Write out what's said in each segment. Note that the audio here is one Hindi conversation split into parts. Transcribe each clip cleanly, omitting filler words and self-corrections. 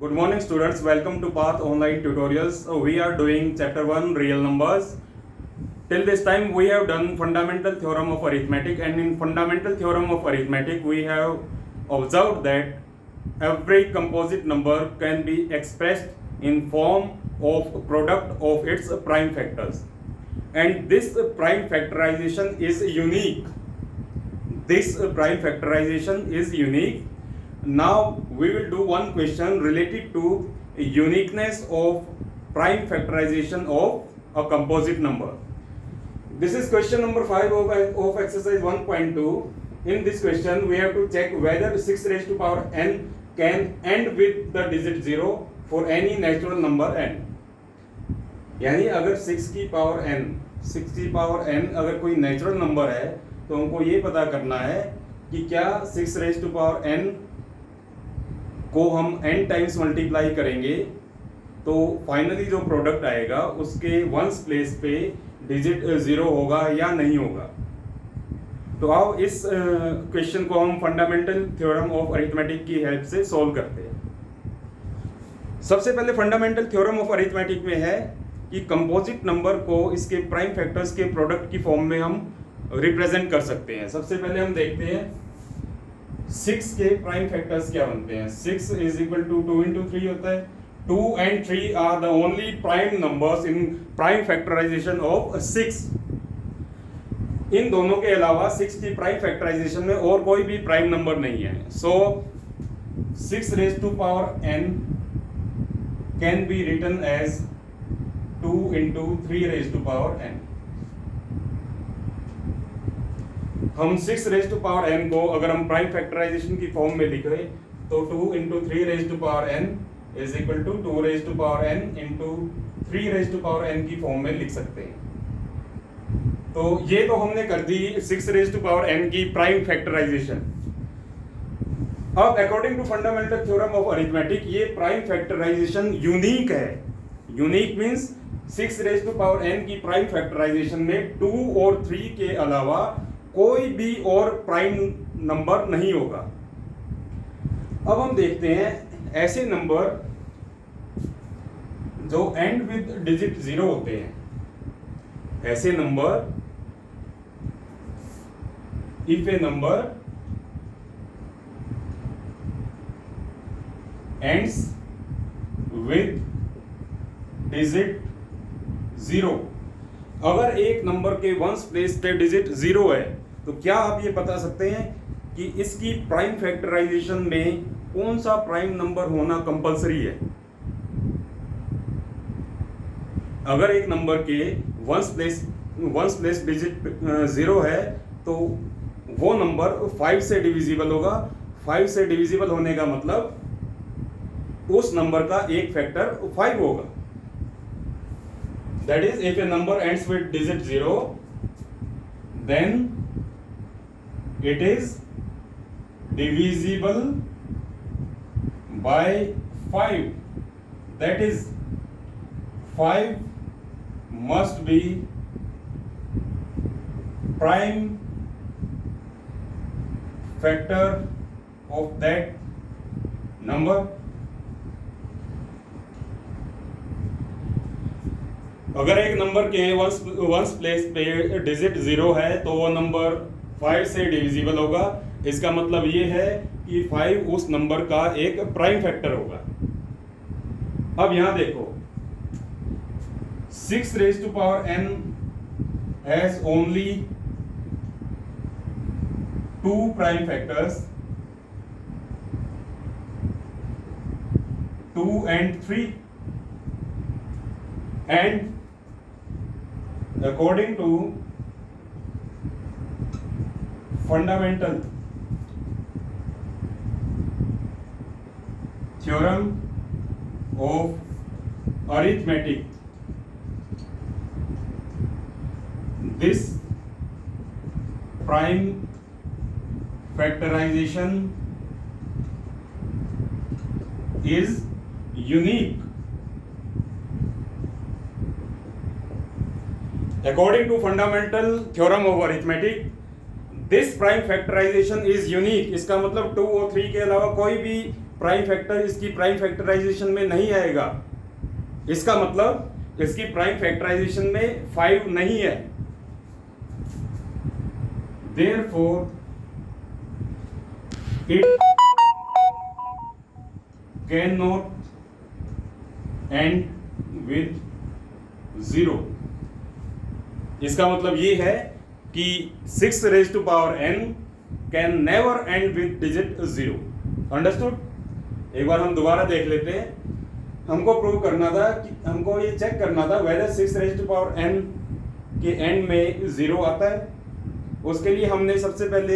Good morning, students. Welcome to Path Online Tutorials. We are doing chapter 1 real numbers. Till this time we have done fundamental theorem of arithmetic, and in fundamental theorem of arithmetic we have observed that every composite number can be expressed in form of product of its prime factors, and this prime factorization is unique. Now we will do one question related to uniqueness of prime factorization of a composite number. This is question number 5 of exercise 1.2. In this question we have to check whether 6 raised to power n can end with the digit 0 for any natural number n. यानी अगर 6 की पावर n अगर कोई नेचुरल नंबर है तो हमको ये पता करना है कि क्या 6 रेज टू पावर n को हम n टाइम्स मल्टीप्लाई करेंगे तो फाइनली जो प्रोडक्ट आएगा उसके वंस प्लेस पे डिजिट 0 होगा या नहीं होगा. तो आओ इस क्वेश्चन को हम फंडामेंटल थ्योरम ऑफ अरिथमेटिक की हेल्प से सॉल्व करते हैं. सबसे पहले फंडामेंटल थ्योरम ऑफ अरिथमेटिक में है कि कंपोजिट नंबर को इसके प्राइम फैक्टर्स के प्रोडक्ट की फॉर्म में हम रिप्रेजेंट कर सकते हैं. सबसे पहले हम देखते हैं 6 के प्राइम फैक्टर्स क्या बनते हैं. 6 इज इक्वल टू 2 इंटू 3 होता है. 2 and 3 are the only prime numbers in prime factorization of 6. इन दोनों के अलावा 6 की प्राइम फैक्टराइजेशन में और कोई भी प्राइम नंबर नहीं है. So 6 raise to power n can be written as 2 into 3 raise to power n. हम 6 रेज टू पावर n को अगर हम प्राइम फैक्टराइजेशन की फॉर्म में लिखें तो 2 into 3 raise to power n is equal to 2 raise to power n into 3 raise to power n की फॉर्म में लिख सकते हैं. तो ये तो हमने कर दी 6 रेज टू पावर n की प्राइम फैक्टराइजेशन. अब according to fundamental theorem of arithmetic ये प्राइम फैक्टराइजेशन यूनिक है. Unique means 6 raise to power n की प्राइम फैक्टराइजेशन में 2 और 3 के अलावा कोई भी और प्राइम नंबर नहीं होगा. अब हम देखते हैं ऐसे नंबर जो एंड विद डिजिट 0 होते हैं. ऐसे number if A number ends with digit 0. अगर एक नंबर के वंस प्लेस पे डिजिट 0 है तो क्या आप ये बता सकते हैं कि इसकी प्राइम फैक्टराइजेशन में कौन सा प्राइम नंबर होना कंपलसरी है. अगर एक नंबर के वंस प्लेस डिजिट 0 है तो वो नंबर 5 से डिविजिबल होगा. 5 से डिविजिबल होने का मतलब उस नंबर का एक फैक्टर 5 होगा. That is, if a number ends with digit 0, then it is divisible by 5. That is, 5 must be prime factor of that number. अगर एक नंबर के वंस प्लेस पे डिजिट 0 है तो वो नंबर 5 से डिविजिबल होगा. इसका मतलब ये है कि 5 उस नंबर का एक प्राइम फैक्टर होगा. अब यहां देखो 6 raise to power n has only 2 prime factors, 2 and 3, and according to fundamental theorem of arithmetic, this prime factorization is unique. According to fundamental theorem of arithmetic, this prime factorization is unique. इसका मतलब 2 और 3 के अलावा कोई भी प्राइम फैक्टर इसकी प्राइम फैक्टराइजेशन में नहीं आएगा, इसका मतलब इसकी प्राइम फैक्टराइजेशन में 5 नहीं है। Therefore it cannot end with 0। इसका मतलब ये है कि 6 raised to power n can never end with digit 0। Understood? एक बार हम दोबारा देख लेते हैं। हमको प्रूव करना था कि हमको ये चेक करना था whether 6 raised to power n के एंड में 0 आता है। उसके लिए हमने सबसे पहले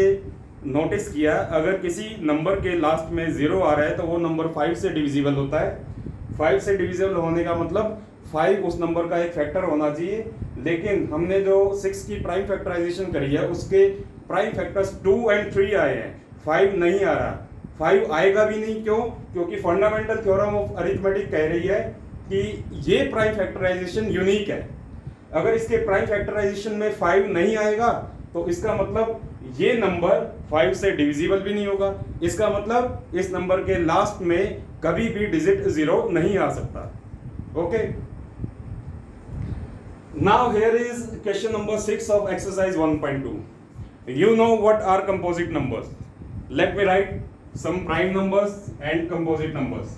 नोटिस किया अगर किसी नंबर के लास्ट में 0 आ रहा है तो वो नंबर 5 से डिविजिबल होता है। 5 से डिविजिबल होने का मतलब 5 उस नंबर का एक फैक्टर होना चाहिए। लेकिन हमने जो 6 की प्राइम फैक्टराइजेशन करी है उसके प्राइम फैक्टर्स 2 और 3 आए हैं, 5 नहीं आ रहा। 5 आएगा भी नहीं, क्यों? क्योंकि फंडामेंटल थ्योरम ऑफ अरिथमेटिक कह रही है कि ये प्राइम फैक्टराइजेशन यूनिक है। अगर इसके प्राइम फैक्टराइजेशन में 5 नहीं आएगा तो इसका मतलब ये नंबर 5 से डिविजिबल भी नहीं होगा। इसका मतलब इस नंबर के लास्ट में कभी भी डिजिट 0 नहीं आ सकता। Okay, now here is question number 6 of exercise 1.2। You know what are composite numbers. Let me write some prime numbers and composite numbers.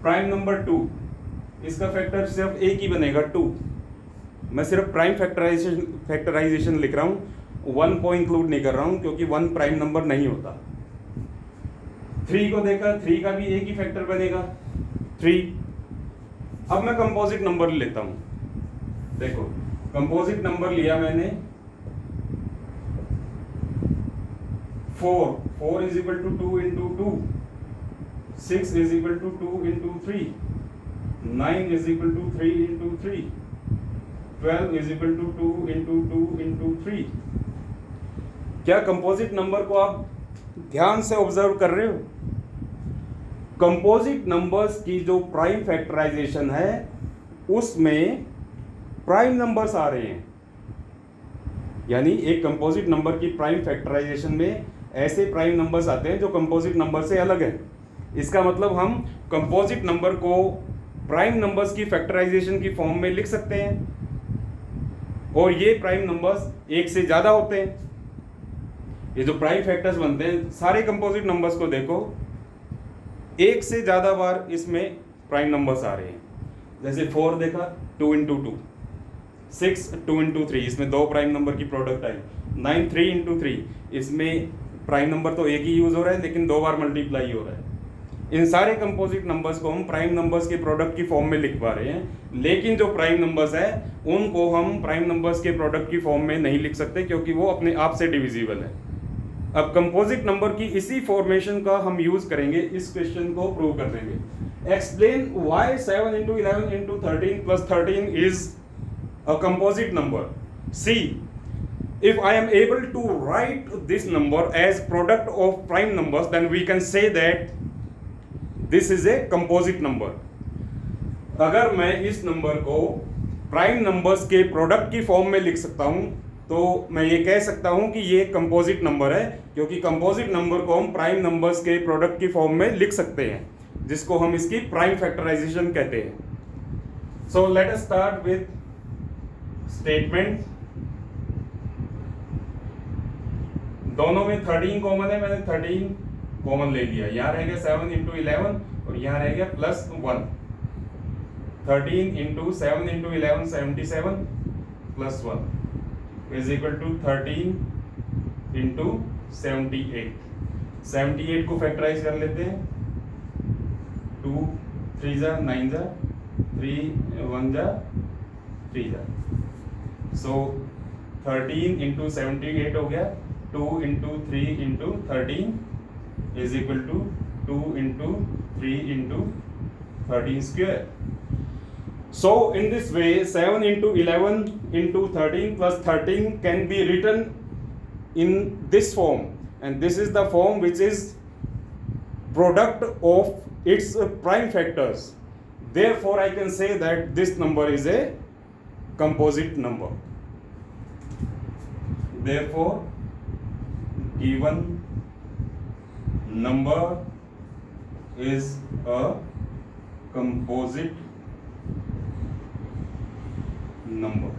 Prime number 2, इसका फैक्टर सिर्फ एक ही बनेगा 2। मैं सिर्फ प्राइम फैक्टराइजेशन लिख रहा हूं, 1 को इंक्लूड नहीं कर रहा हूं क्योंकि 1 प्राइम नंबर नहीं होता। 3 को देखा, 3 का भी एक ही फैक्टर बनेगा 3। अब मैं कंपोजिट नंबर लेता हूं। देखो कंपोजिट नंबर लिया मैंने 4 is equal to 2 into 2, 6 is equal to 2 into 3, 9 is equal to 3 into 3, 12 is equal to 2 into 2 into 3। क्या कंपोजिट नंबर को आप ध्यान से ऑब्जर्व कर रहे हो? कंपोजिट नंबर्स की जो प्राइम फैक्टराइजेशन है उसमें प्राइम नंबर्स आ रहे हैं। यानी एक कंपोजिट नंबर की प्राइम फैक्टराइजेशन में ऐसे प्राइम नंबर्स आते हैं जो कंपोजिट नंबर से अलग है। इसका मतलब हम कंपोजिट नंबर को प्राइम नंबर्स की फैक्टराइजेशन की फॉर्म में लिख सकते हैं और ये प्राइम नंबर्स एक से ज्यादा होते हैं। ये जो प्राइम फैक्टर्स बनते हैं सारे कंपोजिट नंबर्स को देखो, एक से ज्यादा बार इसमें प्राइम नंबर्स आ रहे हैं। जैसे 4 देखा, 2 इंटू 2, 6 2 इंटू 3, इसमें 2 प्राइम नंबर की प्रोडक्ट आई। 9 3 इंटू 3, इसमें प्राइम नंबर तो एक ही यूज हो रहा है लेकिन 2 बार मल्टीप्लाई हो रहा है। इन सारे कंपोजिट नंबर्स को हम प्राइम नंबर्स के प्रोडक्ट की फॉर्म में लिख पा रहे हैं, लेकिन जो प्राइम नंबर्स है उनको हम प्राइम नंबर्स के प्रोडक्ट की फॉर्म में नहीं लिख सकते क्योंकि वो अपने आप से डिविजिबल है। अब कंपोजिट नंबर की इसी फॉर्मेशन का हम यूज करेंगे, इस क्वेश्चन को प्रूव कर देंगे। Explain why 7 into 11 into 13 plus 13 is a composite number. See, if I am able to write this number as product of prime numbers, then we can say that this is a composite number. अगर मैं इस नंबर को प्राइम नंबर्स के प्रोडक्ट की फॉर्म में लिख सकता हूं तो मैं ये कह सकता हूं कि ये कंपोजिट नंबर है, क्योंकि कंपोजिट नंबर को हम प्राइम नंबर्स के प्रोडक्ट की फॉर्म में लिख सकते हैं, जिसको हम इसकी प्राइम फैक्टराइजेशन कहते हैं। So let us start with statement. दोनों में 13 कॉमन है, मैंने 13 कॉमन ले लिया। यहाँ रह गया 7 into 11 और यहाँ रह गया +1। 13 into 7 into 11 77 +1 is equal to 13 into 78। 78 को फैक्टराइज कर लेते हैं। 2 3 जा 9 जा 3 1 जा 3 जा। सो 13 into 78 हो गया। 2 into 3 into 13 is equal to 2 into 3 into 13 square. So in this way 7 into 11 into 13 plus 13 can be written in this form, and this is the form which is product of its prime factors. Therefore I can say that this number is a composite number. Therefore given number is a composite number.